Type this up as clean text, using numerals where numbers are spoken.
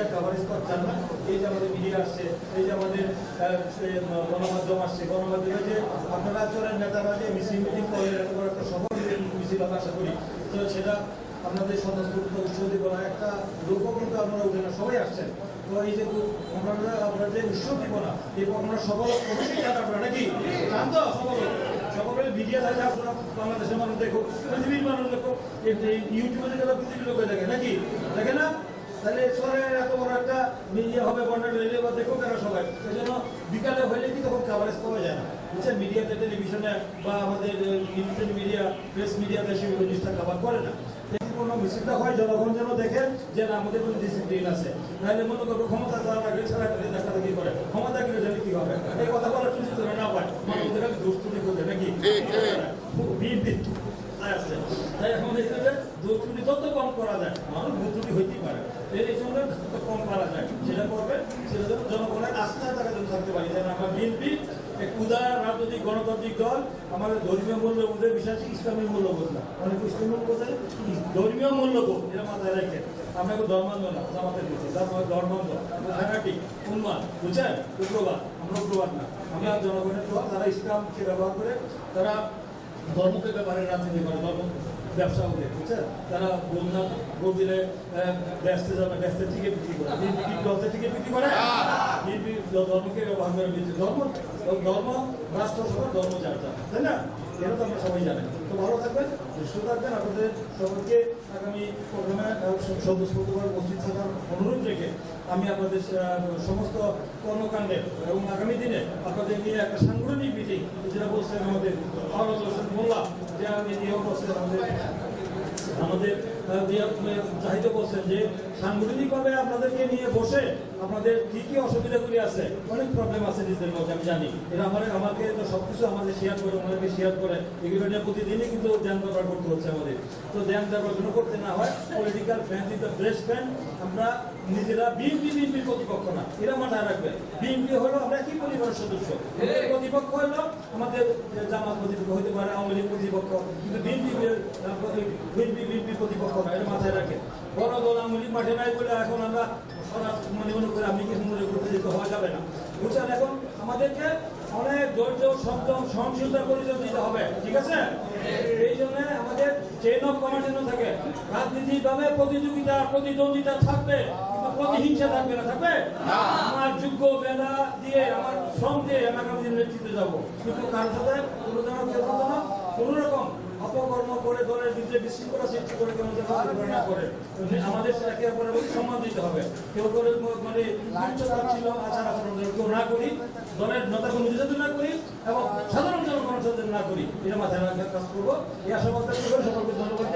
Media coverage পাচ্ছেন না। এই যে আমাদের মিডিয়া আসছে, এই যে আমাদের গণমাধ্যম আসছে, গণমাধ্যমে যে আপনারা চলেন নেতারা যে মিছিল মিটিং করেন, এত বড় একটা সভা মিছিল আমরা আশা করি, তো সেটা আপনাদের স্বতঃস্ফূর্ত উৎসাহ দিব না, একটা লোকও কিন্তু আপনারা উঠে না, সবাই আসছেন। তো এই যে আমরা যে উৎসব দিব না, এই আমরা সফল অবশ্যই চান আপনারা, নাকি চান তো? সকলের মিডিয়া থাকে, আপনারা বাংলাদেশের মানুষ দেখো, পৃথিবীর মানুষ দেখো, ইউটিউবে দেখে পৃথিবীর লোকে দেখে, নাকি দেখে না? তাহলে শহরের এত বড় একটা মিডিয়া হবে, বন্ডার রেলে বা দেখো কেন সবাই, সেই জন্য বিকালে হইলে কি তখন কাভারেজ পাওয়া যায় না, বুঝছেন? মিডিয়াতে, টেলিভিশনে বা আমাদের ইলেকট্রনিক মিডিয়া, প্রেস মিডিয়াতে সেই জিনিসটা কাভার করে না। কোনো মিছিলটা হয় জনগণ যেন দেখেন যে না আমাদের কোনো ডিসিপ্লিন আছে, নাহলে মনে করবো ক্ষমতা দেওয়া লাগবে, সারা দেখাদেখি করে, ক্ষমতা কিনে জানি কি হবে, এই কথা বলার সুযোগ ধরে না পায়, মানুষদের কাছে দুষ্কৃতি করবে, নাকি তাই আমাদের দুষ্কৃতি যত কম করা যায়, মানুষ দুষ্কৃতি হইতেই পারে, এই জন্য যত কম করা যায় সেটা করবে, সেটা যেন জনগণের আস্থায় তাকে যেন থাকতে পারি, যেন আমরা বিএনপি এক উদার রাজনৈতিক গণতান্ত্রিক দল, আমাদের ধর্মীয় মূল্যবোধের বিশ্বাসী, ইসলামী মূল্যবোধ না, অনেক ইসলামী মূল্যবোধ, ধর্মীয় মূল্যবোধ, এটা মাথায় রেখে আমরা একটু ধর্মান্ধ না, জামাতের কিছু ধর্মান্ধ, ফ্যানাটিক, উন্মাদ, বুঝছেন, উগ্রবাদ, আমরা উগ্রবাদ না, আমরা জনগণের দল, তারা ইসলামকে ব্যবহার করে, তারা ধর্মকে ব্যবহারে রাজনীতি করে, ধর্ম ব্যবসা করে, বুঝছেন? তারা বন্যা ভোট দিলে ব্যস্তে যাবে, ব্যস্তের টিকিট বিক্রি করে, টিকিট বিক্রি করে, ধর্মকে ব্যবহার করে দিচ্ছে, ধর্ম রাষ্ট্র সবার ধর্ম যার যার, তাই না? এটা তো আমরা সবাই জানেন। তো ভালো থাকবেন, সুস্থ থাকবেন, আপনাদের সবাইকে আগামী প্রোগ্রামে স্বতঃস্ফূর্তভাবে উপস্থিত থাকার অনুরোধ রেখে আমি আপনাদের সমস্ত কর্মকাণ্ডে এবং আগামী দিনে আপনাদের নিয়ে একটা সাংগঠনিক মিটিং, যেটা বলছেন আমাদের বললাম যে আমি নিয়ে বলছেন আমাদের চাহিদা বলছেন যে সাংগঠনিকভাবে আপনাদেরকে নিয়ে বসে আপনাদের কি কি অসুবিধাগুলি আছে, অনেক প্রবলেম আছে নিজেদের মধ্যে, আমি জানি, এটা আমাকে তো সবকিছু আমাদের শেয়ার করে, ওনাদেরকে শেয়ার করে, এগুলো নিয়ে প্রতিদিনই কিন্তু ধ্যান ব্যবহার করতে হচ্ছে আমাদের। তো ধ্যান ব্যবহার যেন করতে না হয়, political fan is the best fan, আমরা নিজেরা বিএনপির প্রতিপক্ষ না, এরা মাথায় রাখবে। বিএনপি হলো আমরা কি পরিবারের সদস্য, প্রতিপক্ষ হলো আমাদের জামাত প্রতিপক্ষ হতে পারে, আওয়ামী লীগ প্রতিপক্ষ, কিন্তু বিএনপি প্রতিপক্ষ না, এটা মাথায় রাখে। বড় দল আওয়ামী লীগ মাঠে নাই বলে এখন আমরা মনে করে আপনি কি মনে করতে যেতে হওয়া যাবে না, বুঝছেন? এখন আমাদেরকে অনেক ধৈর্য, সংযম, সহনশীলতার পরিচয় দিতে হবে, ঠিক আছে? এই জন্য আমাদের চেইন অফ কমান্ড যেন থাকে, রাজনীতিভাবে প্রতিযোগিতা, প্রতিদ্বন্দ্বিতা থাকবে, কিন্তু প্রতিহিংসা থাকবে না, থাকবে? আমার যোগ্য বেলা দিয়ে, আমার শ্রম দিয়ে আমি আগামী দিন নেতৃত্বে যাবো, কিন্তু কার সাথে কোনো রকম অপকর্ম করে দলের ভিতরে বিশৃঙ্খলা সৃষ্টি করে কেউ না করে, আমাদের একে অপরের সম্মান দিতে হবে। কেউ করে মানে ছিল আচার আচরণ কেউ না করি, দলের নেতাকে নির্যাতন না করি এবং সাধারণ জনগণের সাথে না করি, এটা মাথায় রাখার কাজ করবো। এই আশাবাদ সকলকে ধন্যবাদ।